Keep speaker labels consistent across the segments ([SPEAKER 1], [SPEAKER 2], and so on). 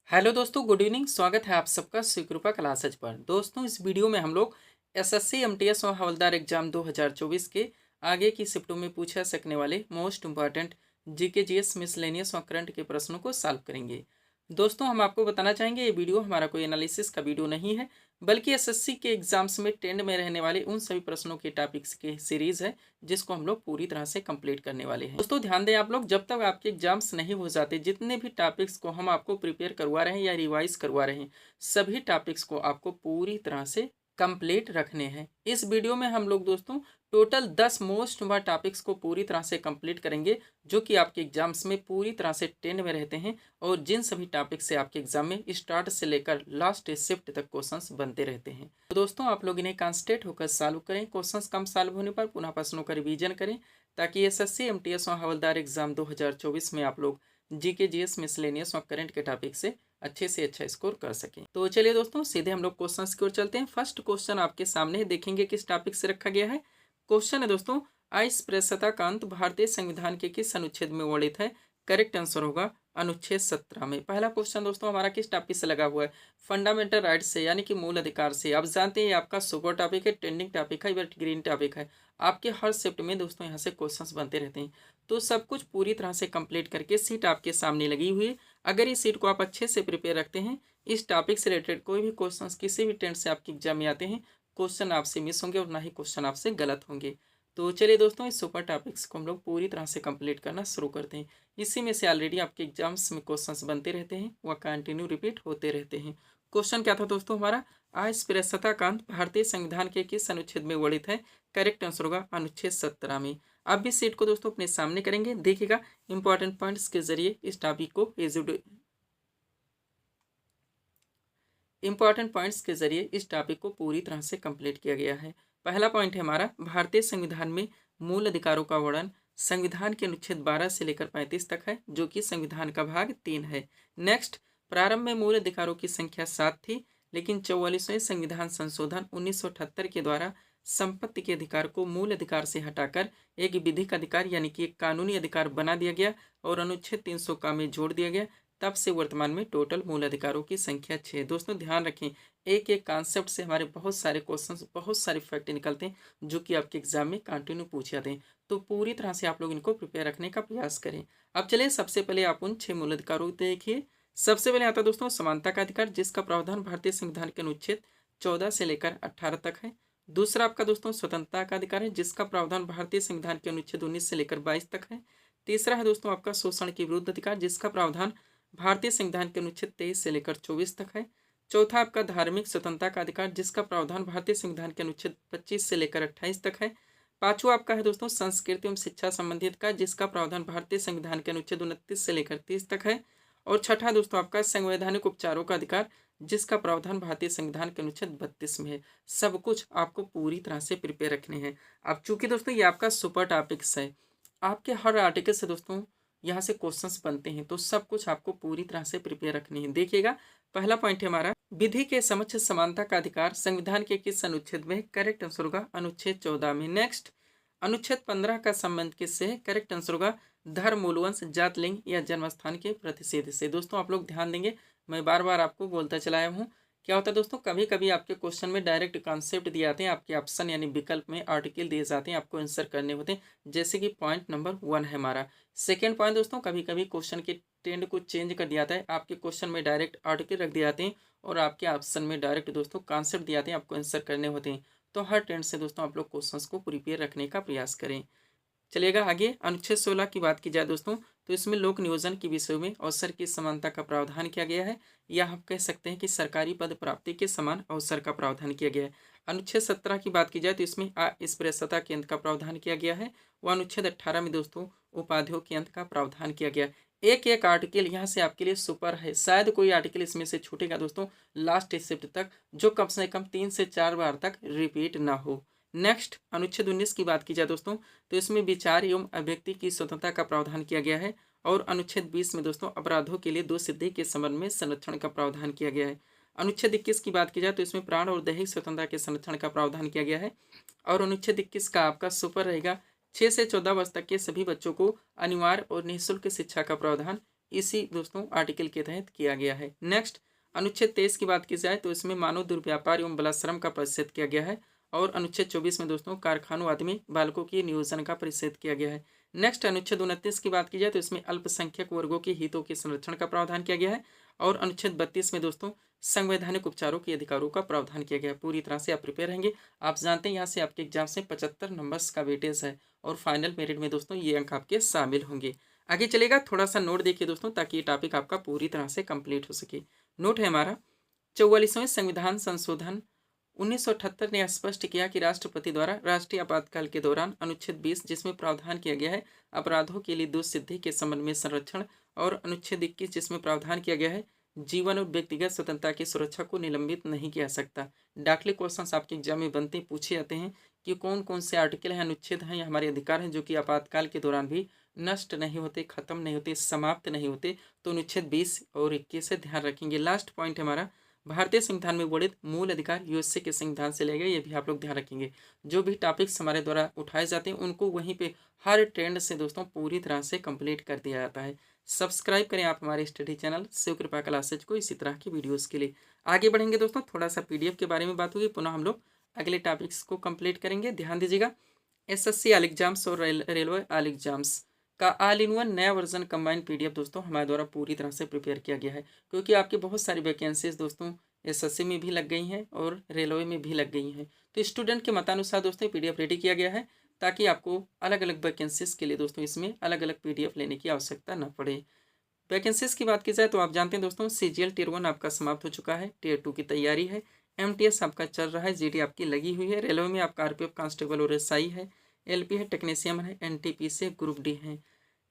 [SPEAKER 1] Hello दोस्तों, good evening. स्वागत है आप सबका श्रीकृपा क्लासेज पर। दोस्तों, इस वीडियो में हम लोग एसएससी एमटीएस और हवलदार एग्जाम 2024 के आगे की शिफ्टों में पूछा सकने वाले most important GK GS miscellaneous और करंट के प्रश्नों को सॉल्व करेंगे। दोस्तों, हम आपको बताना चाहेंगे ये वीडियो हमारा कोई एनालिसिस का वीडियो नहीं है, बल्कि एसएससी के एग्जाम्स में ट्रेंड में रहने वाले उन सभी प्रश्नों के टॉपिक्स की सीरीज है जिसको हम लोग पूरी तरह से कंप्लीट करने वाले हैं। दोस्तों, ध्यान दें आप लोग, जब तक आपके एग्जाम्स नहीं हो जाते, जितने भी टॉपिक्स को हम आपको प्रिपेयर करवा रहे हैं या रिवाइज करवा रहे हैं, सभी टॉपिक्स को आपको पूरी तरह से कंप्लीट रखने हैं। इस वीडियो में हम लोग दोस्तों टोटल 10 मोस्ट इम्पॉर्टेंट टॉपिक्स को पूरी तरह से कंप्लीट करेंगे, जो कि आपके एग्जाम्स में पूरी तरह से ट्रेंड में रहते हैं और जिन सभी टॉपिक से आपके एग्जाम में स्टार्ट से लेकर लास्ट शिफ्ट तक क्वेश्चंस बनते रहते हैं। तो दोस्तों, आप लोग इन्हें कॉन्सेंट्रेट होकर सॉल्व करें। क्वेश्चंस कम सॉल्व होने पर पुनः प्रश्नों का रिवीजन करें, ताकि एसएससी एमटीएस और हवलदार एग्जाम 2024 में आप लोग जीके जीएस मिसलेनियस और करंट के टॉपिक से अच्छे से अच्छा स्कोर कर सकें। तो चलिए दोस्तों, सीधे हम लोग क्वेश्चंस की ओर चलते हैं। फर्स्ट क्वेश्चन आपके सामने देखेंगे किस टॉपिक से रखा गया है। क्वेश्चन है दोस्तों, अस्पृश्यता का अंत भारतीय संविधान के किस अनुच्छेद में वर्णित है। करेक्ट आंसर होगा अनुच्छेद 17 में। पहला क्वेश्चन दोस्तों हमारा किस टॉपिक से लगा हुआ है, फंडामेंटल राइट से, यानी कि मूल अधिकार से। आप जानते हैं आपका सुपर टॉपिक है, ट्रेंडिंग टॉपिक है, ग्रीन टॉपिक है। आपके हर शिफ्ट में दोस्तों यहाँ से क्वेश्चंस बनते रहते हैं, तो सब कुछ पूरी तरह से कंप्लीट करके सीट आपके सामने लगी हुई है। अगर इस सीट को आप अच्छे से प्रिपेयर रखते हैं, इस टॉपिक से रिलेटेड कोई भी क्वेश्चंस किसी भी टेंट से आपके एग्जाम में आते हैं, क्वेश्चन आपसे मिस होंगे और ना ही क्वेश्चन आपसे गलत होंगे। तो चलिए दोस्तों, इस सुपर टॉपिक्स को हम लोग पूरी तरह से कंप्लीट करना शुरू करते हैं। इसी में से ऑलरेडी आपके एग्जाम्स में क्वेश्चंस बनते रहते हैं, वह कंटिन्यू रिपीट होते रहते हैं। क्वेश्चन क्या था दोस्तों हमारा, अस्पृश्यता का अंत भारतीय संविधान के किस अनुच्छेद में वर्णित है। करेक्ट आंसर होगा अनुच्छेद 17 में। अब भी सीट को दोस्तों अपने सामने करेंगे, देखिएगा इंपॉर्टेंट पॉइंट्स के जरिए इस टॉपिक को इंपॉर्टेंट पॉइंट्स के जरिए इस टॉपिक को पूरी तरह से कंप्लीट किया गया है। पहला पॉइंट है हमारा, भारतीय संविधान में मूल अधिकारों का वर्णन संविधान के अनुच्छेद 12 से लेकर 35 तक है, जो कि संविधान का भाग 3 है। नेक्स्ट, प्रारंभ में मूल अधिकारों की संख्या 7 थी, लेकिन 44वें संविधान संशोधन 1978 के द्वारा संपत्ति के अधिकार को मूल अधिकार से हटाकर एक विधिक अधिकार यानी कि एक कानूनी अधिकार बना दिया गया और अनुच्छेद 300 का में जोड़ दिया गया। तब से वर्तमान में टोटल मूल अधिकारों की संख्या 6। दोस्तों ध्यान रखें, एक एक कॉन्सेप्ट से हमारे बहुत सारे क्वेश्चंस, बहुत सारे फैक्ट निकलते हैं, जो कि आपके एग्जाम में कंटिन्यू पूछे जाते हैं। तो पूरी तरह से आप लोग इनको प्रिपेयर रखने का प्रयास करें। अब चलिए सबसे पहले आप उन 6 मूल अधिकारों को देखिए। सबसे पहले आता है दोस्तों समानता का अधिकार, जिसका प्रावधान भारतीय संविधान के अनुच्छेद 14 से लेकर 18 तक है। दूसरा आपका दोस्तों स्वतंत्रता का अधिकार है, जिसका प्रावधान भारतीय संविधान के अनुच्छेद 19 से लेकर 22 तक है। तीसरा है दोस्तों आपका शोषण के विरुद्ध अधिकार, जिसका प्रावधान भारतीय संविधान के अनुच्छेद 23 से लेकर 24 तक है। चौथा आपका धार्मिक स्वतंत्रता का अधिकार, जिसका प्रावधान भारतीय संविधान के अनुच्छेद 25 से लेकर 28 तक है। पांचवा आपका है दोस्तों संस्कृति एवं शिक्षा संबंधी अधिकार, जिसका प्रावधान भारतीय संविधान के अनुच्छेद 29 से लेकर 30 तक है। और छठा दोस्तों आपका संवैधानिक उपचारों का अधिकार, जिसका प्रावधान भारतीय संविधान के अनुच्छेद 32 में है। सब कुछ आपको पूरी तरह से प्रिपेयर रखने हैं। अब चूंकि दोस्तों ये आपका सुपर टॉपिक्स है, आपके हर आर्टिकल से दोस्तों यहाँ से क्वेश्चंस बनते हैं, तो सब कुछ आपको पूरी तरह से प्रिपेयर रखनी है। देखिएगा, पहला पॉइंट है हमारा, विधि के समक्ष समानता का अधिकार संविधान के किस अनुच्छेद में। करेक्ट आंसर होगा अनुच्छेद 14 में। नेक्स्ट, अनुच्छेद 15 का संबंध किससे है। करेक्ट आंसर होगा धर्म, मूलवंश, जात, लिंग या जन्मस्थान के प्रतिषेध से। दोस्तों आप लोग ध्यान देंगे, मैं बार बार आपको बोलता चलाया हूँ। क्या होता है दोस्तों, कभी कभी आपके क्वेश्चन में डायरेक्ट कॉन्सेप्ट दिए जाते हैं, आपके ऑप्शन यानी विकल्प में आर्टिकल दिए जाते हैं, आपको आंसर करने होते हैं। जैसे कि पॉइंट नंबर 1 है हमारा। सेकेंड पॉइंट दोस्तों, कभी कभी क्वेश्चन के ट्रेंड को चेंज कर दिया जाता है, आपके क्वेश्चन में डायरेक्ट आर्टिकल रख दिए जाते हैं और आपके ऑप्शन में डायरेक्ट दोस्तों कॉन्सेप्ट दिए जाते हैं, आपको आंसर करने होते हैं। तो हर ट्रेंड से दोस्तों आप लोग क्वेश्चंस को प्रिपेयर रखने का प्रयास करें। चलिएगा आगे, अनुच्छेद 16 की बात की जाए दोस्तों, तो इसमें लोक नियोजन के विषयों में अवसर की समानता का प्रावधान किया गया है, या हम कह सकते हैं कि सरकारी पद प्राप्ति के समान अवसर का प्रावधान किया गया है। अनुच्छेद 17 की बात की जाए तो इसमें अस्पृश्यता के अंत का प्रावधान किया गया है। वह अनुच्छेद 18 में दोस्तों उपाधियों के अंत का प्रावधान किया गया है। एक एक आर्टिकल यहाँ से आपके लिए सुपर है, शायद कोई आर्टिकल इसमें से छूटेगा दोस्तों लास्ट शिफ्ट तक, जो कम से कम 3 से 4 बार तक रिपीट ना हो। नेक्स्ट, अनुच्छेद 19 की बात की जाए दोस्तों, तो इसमें विचार एवं अभिव्यक्ति की स्वतंत्रता का प्रावधान किया गया है। और अनुच्छेद 20 में दोस्तों अपराधों के लिए 2 सिद्धि के संबंध में संरक्षण का प्रावधान किया गया है। अनुच्छेद 21 की बात की जाए तो इसमें प्राण और दैहिक स्वतंत्रता के संरक्षण का प्रावधान किया गया है। और अनुच्छेद 21 का आपका सुपर रहेगा, 6 से 14 वर्ष तक के सभी बच्चों को अनिवार्य और निःशुल्क शिक्षा का प्रावधान इसी दोस्तों आर्टिकल के तहत किया गया है। नेक्स्ट अनुच्छेद 23 की बात की जाए तो इसमें मानव दुर्व्यापार एवं बलात्श्रम का परिच्छेद किया गया है। और अनुच्छेद 24 में दोस्तों कारखानों आदि में बालकों के नियोजन का परिच्छेद किया गया है। नेक्स्ट अनुच्छेद 29 की बात की जाए तो इसमें अल्पसंख्यक वर्गों के हितों के संरक्षण का प्रावधान किया गया है। और अनुच्छेद 32 में दोस्तों संवैधानिक उपचारों के अधिकारों का प्रावधान किया गया है। पूरी तरह से आप प्रिपेयर रहेंगे। आप जानते हैं यहाँ से आपके एग्जाम से 75 नंबर्स का वेटेज है और फाइनल मेरिट में दोस्तों ये अंक आपके शामिल होंगे। आगे चलेगा, थोड़ा सा नोट देखिए दोस्तों ताकि ये टॉपिक आपका पूरी तरह से कंप्लीट हो सके। नोट है हमारा 44वें संविधान संशोधन 1978 ने स्पष्ट किया कि राष्ट्रपति द्वारा राष्ट्रीय आपातकाल के दौरान अनुच्छेद 20 जिसमें प्रावधान किया गया है अपराधों के लिए दोष सिद्धि के संबंध में संरक्षण, और अनुच्छेद 21 जिसमें प्रावधान किया गया है जीवन और व्यक्तिगत स्वतंत्रता की सुरक्षा को निलंबित नहीं किया सकता। डाकले क्वेश्चंस आपके एग्जाम में बनते पूछे जाते हैं कि कौन कौन से आर्टिकल हैं, अनुच्छेद हैं या हमारे अधिकार हैं जो कि आपातकाल के दौरान भी नष्ट नहीं होते, खत्म नहीं होते, समाप्त नहीं होते। तो अनुच्छेद 20 और 21 से ध्यान रखेंगे। लास्ट पॉइंट हमारा भारतीय संविधान में वर्णित मूल अधिकार यूएसए के संविधान से लिए गए, ये भी आप लोग ध्यान रखेंगे। जो भी टॉपिक्स हमारे द्वारा उठाए जाते हैं उनको वहीं पे हर ट्रेंड से दोस्तों पूरी तरह से कंप्लीट कर दिया जाता है। सब्सक्राइब करें आप हमारे स्टडी चैनल शिव कृपा क्लासेज को इसी तरह की वीडियोस के लिए। आगे बढ़ेंगे दोस्तों, थोड़ा सा पीडीएफ के बारे में बात होगी, पुनः हम लोग अगले टॉपिक्स को कंप्लीट करेंगे। ध्यान दीजिएगा, एसएससी ऑल एग्जाम्स और रेलवे ऑल एग्जाम्स का ऑल इन वन नया वर्जन कंबाइंड पीडीएफ दोस्तों हमारे द्वारा पूरी तरह से प्रिपेयर किया गया है, क्योंकि आपकी बहुत सारी वैकेंसीज दोस्तों एसएससी में भी लग गई हैं और रेलवे में भी लग गई हैं। तो स्टूडेंट के मतानुसार दोस्तों पीडीएफ रेडी किया गया है ताकि आपको अलग अलग वैकेंसीज के लिए दोस्तों इसमें अलग अलग पीडीएफ लेने की आवश्यकता न पड़े। वैकेंसीज की बात की जाए तो आप जानते हैं दोस्तों सीजीएल टियर 1 आपका समाप्त हो चुका है, टियर 2 की तैयारी है, एमटीएस आपका चल रहा है, जीडी आपकी लगी हुई है, रेलवे में आपका आरपीएफ कांस्टेबल और एसआई है, एलपी है, टेक्नीशियन है, एनटीपी से ग्रुप डी है।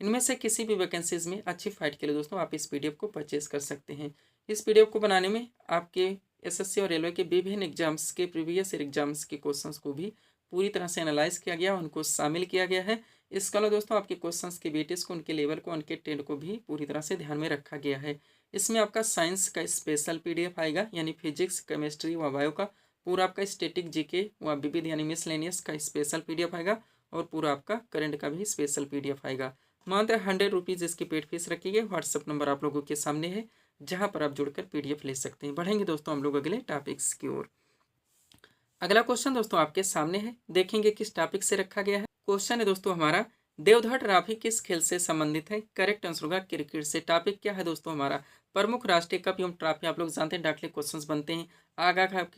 [SPEAKER 1] इनमें से किसी भी वैकेंसीज में अच्छी फाइट के लिए दोस्तों आप इस पीडीएफ को परचेज कर सकते हैं। इस पीडीएफ को बनाने में आपके एसएससी और रेलवे के विभिन्न एग्जाम्स के प्रीवियस एग्जाम्स के क्वेश्चंस को भी पूरी तरह से एनालाइज किया गया, उनको शामिल किया गया है। इसके अलावा दोस्तों आपके क्वेश्चंस के वेटेज को, उनके लेवल को, उनके ट्रेंड को भी पूरी तरह से ध्यान में रखा गया है। इसमें आपका साइंस का स्पेशल पीडीएफ आएगा, यानी फिजिक्स, केमिस्ट्री व बायो का पूरा आपका स्टैटिक जीके व विविध यानी मिसलेनियस का स्पेशल पीडीएफ आएगा, और पूरा आपका करंट का भी स्पेशल पीडीएफ आएगा। मात्र 100 रुपीज़ इसकी पेड फीस रखी गई। व्हाट्सअप नंबर आप लोगों के सामने है जहां पर आप जुड़कर पीडीएफ ले सकते हैं। बढ़ेंगे दोस्तों हम लोग अगले टॉपिक्स की ओर। अगला क्वेश्चन दोस्तों आपके सामने है, देखेंगे किस टॉपिक से रखा गया है। क्वेश्चन है दोस्तों हमारा देवधर ट्रॉफी किस खेल से संबंधित है? करेक्ट आंसर होगा क्रिकेट से। टॉपिक क्या है दोस्तों हमारा प्रमुख राष्ट्रीय कप एवं ट्रॉफी। आप लोग जानते हैं डाकले क्वेश्चंस बनते हैं। आगा कप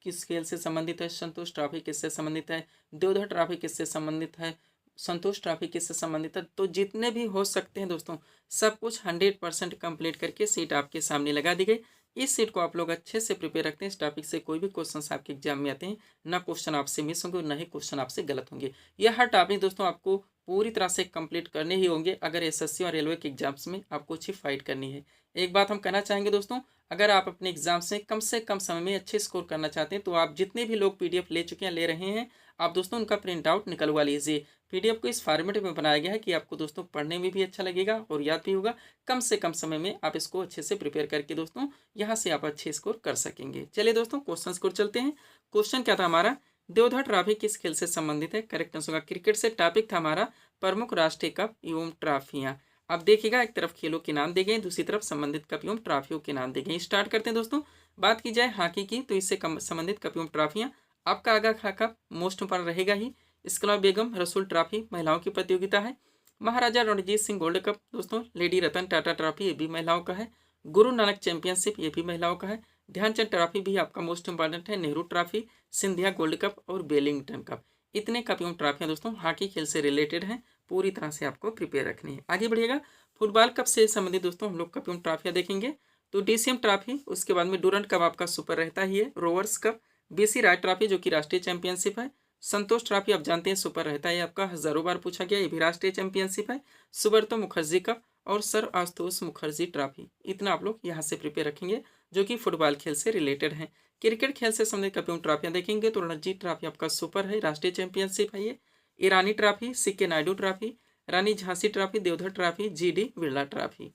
[SPEAKER 1] किस खेल से संबंधित है? संतोष ट्रॉफी किससे संबंधित है? देवधर ट्रॉफी किससे संबंधित है? संतोष ट्रॉफी किससे संबंधित है? तो जितने भी हो सकते हैं दोस्तों सब कुछ 100% कंप्लीट करके सीट आपके सामने लगा दी गई। इस सीट को आप लोग अच्छे से प्रिपेयर रखते हैं। इस टॉपिक से कोई भी क्वेश्चन आपके एग्जाम में आते हैं ना क्वेश्चन आपसे मिस होंगे और ना ही क्वेश्चन आपसे गलत होंगे। यह हर टॉपिक दोस्तों आपको पूरी तरह से कंप्लीट करने ही होंगे अगर एसएससी और रेलवे के एग्जाम्स में आपको अच्छी फाइट करनी है। एक बात हम कहना चाहेंगे दोस्तों, अगर आप अपने एग्जाम से कम समय में अच्छे स्कोर करना चाहते हैं तो आप जितने भी लोग पीडीएफ ले चुके हैं, ले रहे हैं, आप दोस्तों उनका प्रिंट आउट निकलवा लीजिए। पीडीएफ को इस फॉर्मेट में बनाया गया है कि आपको दोस्तों पढ़ने में भी अच्छा लगेगा और याद भी होगा। कम से कम समय में आप इसको अच्छे से प्रिपेयर करके दोस्तों यहाँ से आप अच्छे स्कोर कर सकेंगे। चलिए दोस्तों क्वेश्चन की ओर चलते हैं। क्वेश्चन क्या था हमारा, देवधर ट्रॉफी किस खेल से संबंधित है? करेक्ट आंसर होगा क्रिकेट से। टॉपिक था हमारा प्रमुख राष्ट्रीय कप एवं ट्रॉफियां। अब देखिएगा, एक तरफ खेलों के नाम दिए गए, दूसरी तरफ संबंधित कप एवं ट्रॉफियों के नाम दिए गए। स्टार्ट करते हैं दोस्तों। बात की जाए हॉकी की तो इससे संबंधित कप एवं ट्रॉफियां आपका आगा खा कप मोस्ट इंपोर्टेंट रहेगा ही। इसके अलावा बेगम रसूल ट्रॉफी महिलाओं की प्रतियोगिता है। महाराजा रणजीत सिंह गोल्ड कप दोस्तों, लेडी रतन टाटा ट्रॉफी ये भी महिलाओं का है। गुरु नानक चैंपियनशिप ये भी महिलाओं का है। ध्यानचंद ट्रॉफी भी आपका मोस्ट इंपॉर्टेंट है। Nehru trophy, Scindia gold cup और बेलिंगटन कप, इतने कप एवं ट्रॉफियां दोस्तों हॉकी खेल से रिलेटेड हैं। पूरी तरह से आपको प्रिपेयर रखनी है। आगे बढ़िएगा, फुटबॉल कप से संबंधित दोस्तों हम लोग कप एवं ट्रॉफियां देखेंगे। तो डीसीएम ट्रॉफी, उसके बाद में डूरंट कप आपका सुपर रहता ही है। रोवर्स कप, बीसी राय ट्रॉफी जो कि राष्ट्रीय चैंपियनशिप है। संतोष ट्रॉफी आप जानते हैं सुपर रहता है, आपका हजारों बार पूछा गया, ये भी राष्ट्रीय चैंपियनशिप है। सुब्रतो मुखर्जी कप और सर आशुतोष मुखर्जी ट्रॉफी, इतना आप लोग यहाँ से प्रिपेयर रखेंगे जो कि फुटबॉल खेल से रिलेटेड है। क्रिकेट खेल से संबंधित कप एवं ट्रॉफियां देखेंगे तो रणजी ट्रॉफी आपका सुपर है, राष्ट्रीय चैंपियनशिप है ये। Irani trophy, CK Naidu trophy, Rani Jhansi trophy, Deodhar trophy, GD Birla trophy.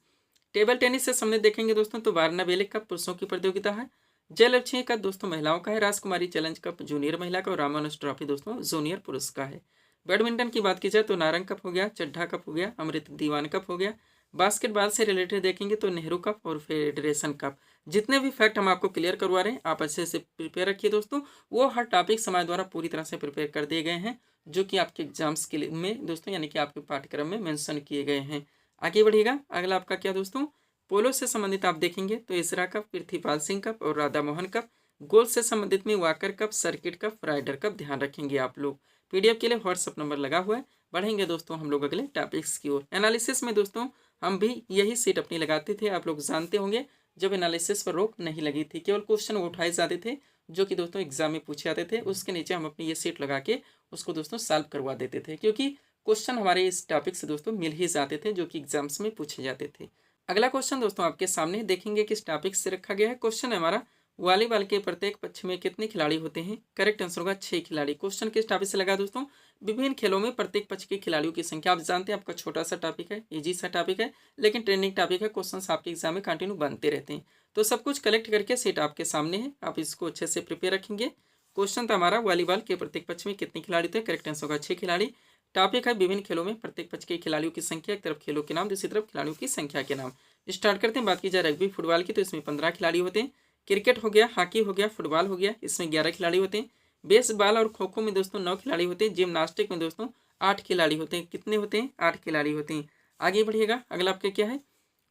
[SPEAKER 1] Table tennis से संबंधित देखेंगे दोस्तों तो वारना बेलिक कप पुरुषों की प्रतियोगिता है। जयलक्ष्मी का दोस्तों महिलाओं का है। राजकुमारी चैलेंज कप जूनियर महिला का और रामानुज ट्रॉफी दोस्तों जूनियर पुरुष का है। बैडमिंटन की बात की जाए तो नारंग कप हो गया, चड्ढा कप हो गया, अमृत दीवान कप हो गया, बास्केटबॉल से रिलेटेड देखेंगे तो नेहरू कप और फेडरेशन कप। जितने भी फैक्ट हम आपको क्लियर करवा रहे हैं आप अच्छे से प्रिपेयर रखिए दोस्तों, वो हर टॉपिक हमारे द्वारा पूरी तरह से प्रिपेयर कर दिए गए हैं, जो कि आपके एग्जाम्स के लिए में दोस्तों यानी कि आपके पाठ्यक्रम में मेंशन किए गए हैं। आगे बढ़िएगा, अगला आपका क्या दोस्तों, पोलो से संबंधित आप देखेंगे तो इसरा कप, पृथ्वीपाल सिंह कप और राधा मोहन कप। गोल से संबंधित में Walker Cup, circuit cup, Ryder Cup ध्यान रखेंगे आप लोग। पीडीएफ के लिए व्हाट्सअप नंबर लगा हुआ है। बढ़ेंगे दोस्तों हम लोग अगले टॉपिक्स की ओर। एनालिसिस में दोस्तों हम भी यही सीट अपनी लगाते थे, आप लोग जानते होंगे, जब एनालिसिस पर रोक नहीं लगी थी, केवल क्वेश्चन उठाए जाते थे जो कि दोस्तों एग्जाम में पूछे जाते थे, उसके नीचे हम अपनी ये सीट लगा के उसको दोस्तों सॉल्व करवा देते थे, क्योंकि क्वेश्चन हमारे इस टॉपिक से दोस्तों मिल ही जाते थे जो कि एग्जाम्स में पूछे जाते थे। अगला क्वेश्चन दोस्तों आपके सामने देखेंगे किस टॉपिक से रखा गया है। क्वेश्चन है हमारा, वॉलीबॉल के प्रत्येक पक्ष में कितने खिलाड़ी होते हैं? करेक्ट आंसर होगा 6 खिलाड़ी। क्वेश्चन किस टॉपिक से लगा दोस्तों? विभिन्न खेलों में प्रत्येक पक्ष के खिलाड़ियों की संख्या। आप जानते हैं आपका छोटा सा टॉपिक है, इजी सा टॉपिक है, लेकिन ट्रेंडिंग टॉपिक है, क्वेश्चंस आपके एग्जाम में कंटिन्यू बनते रहते हैं। तो सब कुछ कलेक्ट करके सीट आपके सामने है, आप इसको अच्छे से प्रिपेयर रखेंगे। क्वेश्चन था हमारा, वॉलीबॉल के प्रत्येक पक्ष में कितने खिलाड़ी थे? करेक्ट आंसर होगा 6 खिलाड़ी। टॉपिक है विभिन्न खेलों में प्रत्येक पक्ष के खिलाड़ियों की संख्या। एक तरफ खेलों के नाम, दूसरी तरफ खिलाड़ियों की संख्या के नाम। स्टार्ट करते हैं। बात की जाए रग्बी फुटबॉल की तो इसमें 15 खिलाड़ी होते हैं। क्रिकेट हो गया, हॉकी हो गया, फुटबॉल हो गया, इसमें 11 खिलाड़ी होते हैं। बेसबॉल और खो खो में दोस्तों 9 खिलाड़ी होते हैं। जिम्नास्टिक में दोस्तों 8 खिलाड़ी होते हैं। कितने होते हैं? 8 खिलाड़ी होते हैं। आगे बढ़िएगा, अगला आपका क्या है,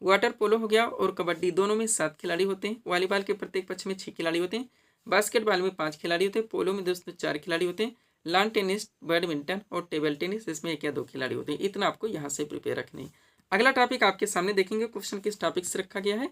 [SPEAKER 1] वाटर पोलो हो गया और कबड्डी दोनों में 7 खिलाड़ी होते हैं। वॉलीबॉल के प्रत्येक पक्ष में 6 खिलाड़ी होते हैं। बास्केटबॉल में 5 खिलाड़ी होते हैं। पोलो में दोस्तों 4 खिलाड़ी होते हैं। लॉन टेनिस, बैडमिंटन और टेबल टेनिस इसमें 1 या 2 खिलाड़ी होते हैं। इतना आपको यहाँ से प्रिपेयर रखने हैं। अगला टॉपिक आपके सामने देखेंगे, क्वेश्चन किस टॉपिक से रखा गया है।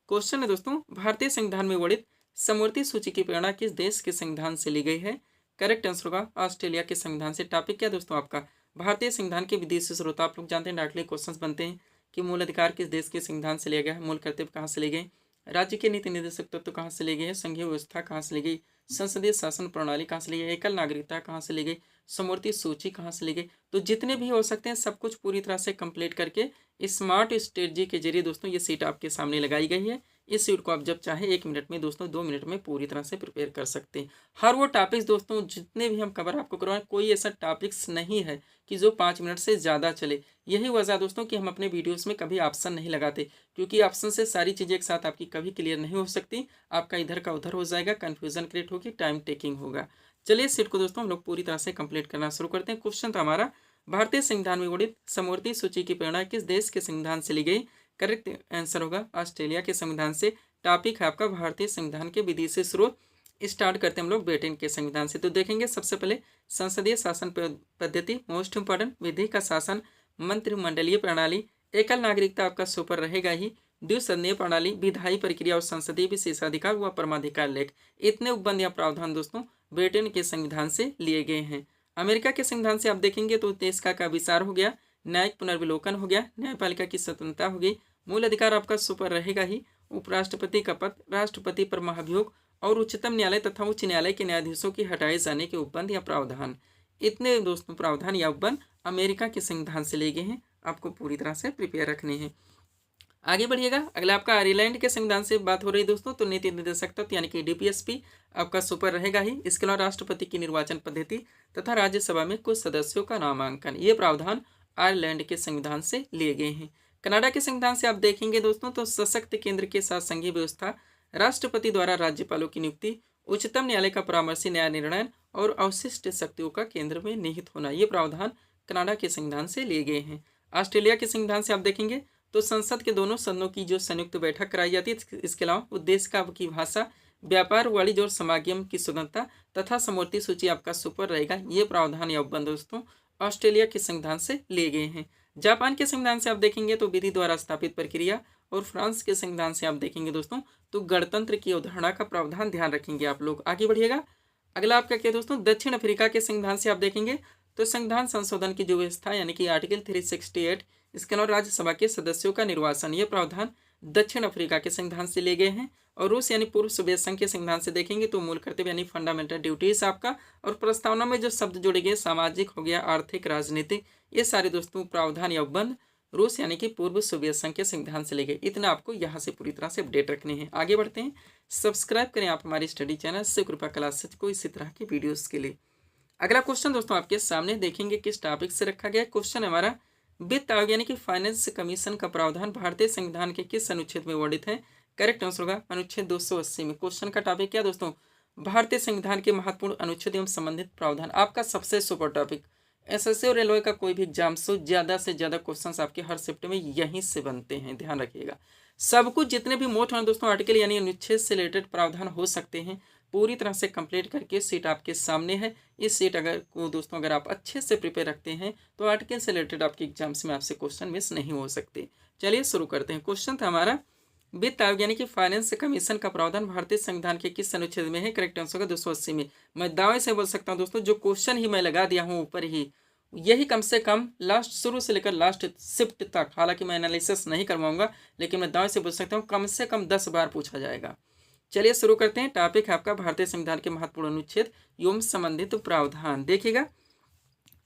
[SPEAKER 1] क्वेश्चन है दोस्तों, भारतीय संविधान में वर्णित समवर्ती सूची की प्रेरणा किस देश के संविधान से ली गई है? करेक्ट आंसर होगा ऑस्ट्रेलिया के संविधान से। टॉपिक क्या दोस्तों आपका, भारतीय संविधान के विदेशी स्रोत। आप लोग जानते हैं डायरेक्टली क्वेश्चंस बनते हैं कि मूल अधिकार किस देश के संविधान से लिया गया है, मूल कर्तव्य कहाँ से लिए गए, राज्य के नीति निर्देशक तत्व कहाँ से लिए गए हैं, संघीय व्यवस्था कहाँ से ली गई, संसदीय शासन प्रणाली कहाँ से ली गई, एकल नागरिकता कहाँ से ली गई, समवर्ती सूची कहाँ से ली गई। तो जितने भी हो सकते हैं सब कुछ पूरी तरह से कंप्लीट करके स्मार्ट स्ट्रेटजी के जरिए दोस्तों ये सीट आपके सामने लगाई गई है। इस सीट को आप जब चाहे 1 मिनट में दोस्तों 2 मिनट में पूरी तरह से प्रिपेयर कर सकते हैं। हर वो टॉपिक्स दोस्तों जितने भी हम कवर आपको करवाएं, कोई ऐसा टॉपिक्स नहीं है कि जो 5 मिनट से ज़्यादा चले। यही वजह दोस्तों कि हम अपने वीडियोस में कभी ऑप्शन नहीं लगाते, क्योंकि ऑप्शन से सारी चीज़ें एक साथ आपकी कभी क्लियर नहीं हो सकती। आपका इधर का उधर हो जाएगा, कन्फ्यूजन क्रिएट होगी, टाइम टेकिंग होगा। चलिए सीट को दोस्तों हम लोग पूरी तरह से कंप्लीट करना शुरू करते हैं। क्वेश्चन था हमारा, भारतीय संविधान में वर्णित समवर्ती सूची की प्रेरणा किस देश के संविधान से ली गई? करेक्ट आंसर होगा ऑस्ट्रेलिया के संविधान से। टॉपिक है आपका भारतीय संविधान के विदेशी स्रोत। स्टार्ट करते हैं हम लोग ब्रिटेन के संविधान से। तो देखेंगे सबसे पहले संसदीय शासन पद्धति मोस्ट इंपॉर्टेंट, विधि का शासन, मंत्रिमंडलीय प्रणाली, एकल नागरिकता आपका सुपर रहेगा ही, द्विसदनीय प्रणाली, विधायी प्रक्रिया और संसदीय विशेषाधिकार व परमाधिकार लेख। इतने उपबंध या प्रावधान दोस्तों ब्रिटेन के संविधान से लिए गए हैं। अमेरिका के संविधान से आप देखेंगे तो देश का विचार हो गया, न्यायिक पुनर्विलोकन हो गया, न्यायपालिका की स्वतंत्रता हो गई, मूल अधिकार आपका सुपर रहेगा ही, उपराष्ट्रपति का पद, राष्ट्रपति पर महाभियोग और उच्चतम न्यायालय तथा उच्च न्यायालय के न्यायाधीशों के हटाए जाने के उपबंध या प्रावधान। इतने दोस्तों प्रावधान या उपबंध अमेरिका के संविधान से लिए गए हैं, आपको पूरी तरह से प्रिपेयर रखने हैं। आगे बढ़िएगा, अगला आपका आयरलैंड के संविधान से बात हो रही है दोस्तों, तो नीति निर्देशक तत्व यानी कि डीपीएसपी आपका सुपर रहेगा ही। इसके अलावा राष्ट्रपति की निर्वाचन पद्धति तथा राज्यसभा में कुछ सदस्यों का नामांकन, ये प्रावधान आयरलैंड के संविधान से लिए गए हैं। कनाडा के संविधान से आप देखेंगे दोस्तों तो सशक्त केंद्र के साथ संघीय व्यवस्था, राष्ट्रपति द्वारा राज्यपालों की नियुक्ति, उच्चतम न्यायालय का परामर्शी न्याय निर्णय और अवशिष्ट शक्तियों का केंद्र में निहित होना, ये प्रावधान कनाडा के संविधान से लिए गए हैं। ऑस्ट्रेलिया के संविधान से आप देखेंगे तो संसद के दोनों सदनों की जो संयुक्त बैठक कराई जाती है, इसके अलावा उद्देश्य का की भाषा, व्यापार, वाणिज्य और समागम की स्वतंत्रता तथा समवर्ती सूची आपका सुपर रहेगा, ये प्रावधान या उपबंध दोस्तों ऑस्ट्रेलिया के संविधान से लिए गए हैं। जापान के संविधान से आप देखेंगे तो विधि द्वारा स्थापित प्रक्रिया, और फ्रांस के संविधान से आप देखेंगे दोस्तों तो गणतंत्र की अवधारणा का प्रावधान ध्यान रखेंगे आप लोग। आगे बढ़िएगा, अगला आपका क्या दोस्तों, दक्षिण अफ्रीका के संविधान से आप देखेंगे तो संविधान संशोधन की जो व्यवस्था यानी कि आर्टिकल 368, इसके अलावा राज्यसभा के सदस्यों का निर्वाचन, ये प्रावधान दक्षिण अफ्रीका के संविधान से लिए गए हैं। और रूस यानी पूर्व सोवियत संघ के संविधान से देखेंगे तो मूल कर्तव्य यानी फंडामेंटल ड्यूटीज आपका, और प्रस्तावना में जो शब्द जोड़े गए सामाजिक हो गया, आर्थिक, राजनीतिक, ये सारे दोस्तों प्रावधान या उपबंध रूस यानी कि पूर्व सोवियत संघ के संविधान से ले गए। इतना आपको यहाँ से पूरी तरह से अपडेट रखने हैं। आगे बढ़ते हैं, सब्सक्राइब करें आप हमारी स्टडी चैनल शिव कृपा क्लासेज को इसी तरह की वीडियोस के लिए। अगला क्वेश्चन दोस्तों आपके सामने देखेंगे किस टॉपिक से रखा गया। क्वेश्चन हमारा, वित्त आयोग यानी कि फाइनेंस कमीशन का प्रावधान भारतीय संविधान के किस अनुच्छेद में वर्णित है? करेक्ट आंसर होगा अनुच्छेद 280 में। क्वेश्चन का टॉपिक क्या दोस्तों? भारतीय संविधान के महत्वपूर्ण अनुच्छेद एवं संबंधित प्रावधान। आपका सबसे सुपर टॉपिक। एसएससी और रेलवे का कोई भी एग्जाम से ज़्यादा क्वेश्चंस आपके हर शिफ्ट में यहीं से बनते हैं, ध्यान रखिएगा। सब कुछ जितने भी मोस्ट दोस्तों आर्टिकल यानी अनुच्छेद से रिलेटेड प्रावधान हो सकते हैं पूरी तरह से कंप्लीट करके सीट आपके सामने है। इस सीट अगर आप अच्छे से प्रिपेयर रखते हैं तो आर्टिकल से रिलेटेड आपके एग्जाम्स में आपसे क्वेश्चन मिस नहीं हो सकते। चलिए शुरू करते हैं। क्वेश्चन था हमारा, वित्त आयोग यानी कि फाइनेंस कमीशन का प्रावधान भारतीय संविधान के किस अनुच्छेद में है? करेक्ट आंसर होगा 280 में। मैं दावे से बोल सकता हूँ दोस्तों, जो क्वेश्चन ही मैं लगा दिया हूँ ऊपर ही, यही कम से कम लास्ट शुरू से लेकर लास्ट शिफ्ट तक, हालांकि मैं एनालिसिस नहीं करवाऊंगा, लेकिन मैं दावे से बोल सकता हूँ कम से कम 10 बार पूछा जाएगा। चलिए शुरू करते हैं। टॉपिक है आपका भारतीय संविधान के महत्वपूर्ण अनुच्छेद एवं संबंधित प्रावधान। देखिएगा,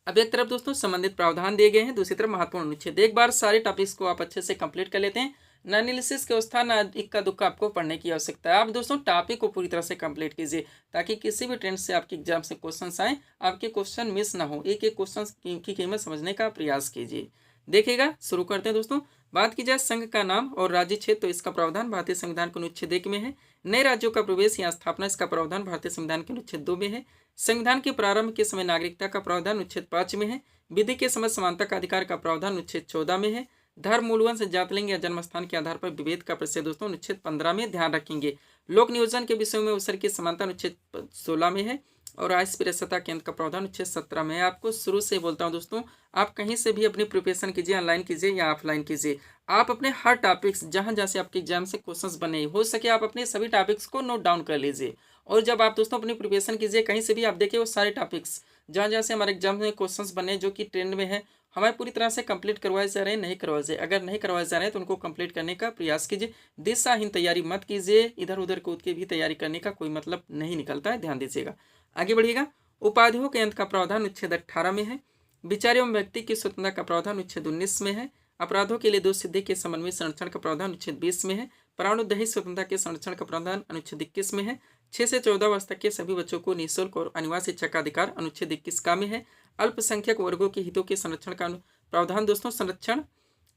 [SPEAKER 1] अब एक तरफ दोस्तों संबंधित प्रावधान दिए गए हैं, दूसरी तरफ महत्वपूर्ण अनुच्छेद। एक बार सारे टॉपिक्स को आप अच्छे से कंप्लीट कर लेते हैं। न एनालिसिस के अवस्था न इक्का दुक्का आपको पढ़ने की आवश्यकता है। आप दोस्तों टॉपिक को पूरी तरह से कंप्लीट कीजिए ताकि किसी भी ट्रेंड से आपके एग्जाम से क्वेश्चन आए, आपके क्वेश्चन मिस ना हो। एक एक क्वेश्चन की कीमत समझने का प्रयास कीजिए। देखिएगा, शुरू करते हैं दोस्तों। बात की जाए संघ का नाम और राज्य क्षेत्र, तो इसका प्रावधान भारतीय संविधान के अनुच्छेद 1 में है। नए राज्यों का प्रवेश या स्थापना, इसका प्रावधान भारतीय संविधान के अनुच्छेद 2 में है। संविधान के प्रारंभ के समय नागरिकता का प्रावधान अनुच्छेद 5 में है। विधि के समय समानता का अधिकार का प्रावधान अनुच्छेद 14 में है। धर्म, मूलवंश, जात, लिंग या जन्मस्थान के आधार पर विभेद का प्रश्न दोस्तों अनुच्छेद 15 में ध्यान रखेंगे। लोक नियोजन के विषयों में अवसर की समानता अनुच्छेद 16 में है और अस्पृश्यता केंद्र का प्रावधान अनुच्छेद 17 में है। आपको शुरू से बोलता हूं दोस्तों, आप कहीं से भी अपनी प्रिपरेशन कीजिए, ऑनलाइन कीजिए या ऑफलाइन कीजिए। आप अपने हर टॉपिक्स जहां जहां से आपके एग्जाम से क्वेश्चंस बने हो सके आप अपने सभी टॉपिक्स को नोट डाउन कर लीजिए। और जब आप दोस्तों अपनी प्रिपरेशन कीजिए कहीं से भी, आप देखिए वो सारे टॉपिक्स जहाँ जहाँ से हमारे एग्जाम में क्वेश्चंस बने जो कि ट्रेंड में है, हमें पूरी तरह से कंप्लीट करवाए जा रहे हैं, नहीं करवाए जा रहे। अगर नहीं करवाए जा रहे हैं तो उनको कंप्लीट करने का प्रयास कीजिए। दिशाहीन तैयारी मत कीजिए, इधर उधर कूद के भी तैयारी करने का कोई मतलब नहीं निकलता है, ध्यान दीजिएगा। आगे बढ़िएगा। उपाधियों के अंत का प्रावधान अनुच्छेद 18 में है। विचार एवं व्यक्ति की स्वतंत्रता का प्रावधान अनुच्छेद 19 में है। अपराधों के लिए दोष सिद्धि के संबंध में संरक्षण का प्रावधान अनुच्छेद 20 में है। प्राणोदयी स्वतंत्रता के संरक्षण का प्रावधान अनुच्छेद 21 में है। 6 से 14 वर्ष तक के सभी बच्चों को निःशुल्क और अनिवार्य शिक्षा का अधिकार अनुच्छेद 21 का में है। अल्पसंख्यक वर्गों के हितों के संरक्षण का प्रावधान दोस्तों संरक्षण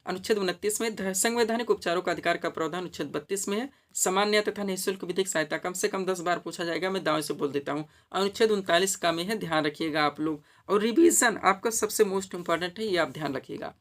[SPEAKER 1] अनुच्छेद 29 में। संवैधानिक उपचारों का अधिकार का प्रावधान अनुच्छेद 32 में है। सामान्य तथा निःशुल्क विधिक सहायता कम से कम 10 बार पूछा जाएगा, मैं दावे से बोल देता हूँ, अनुच्छेद 39 का में है, ध्यान रखिएगा आप लोग। और रिवीजन आपका सबसे मोस्ट इंपॉर्टेंट है, ये आप ध्यान रखिएगा।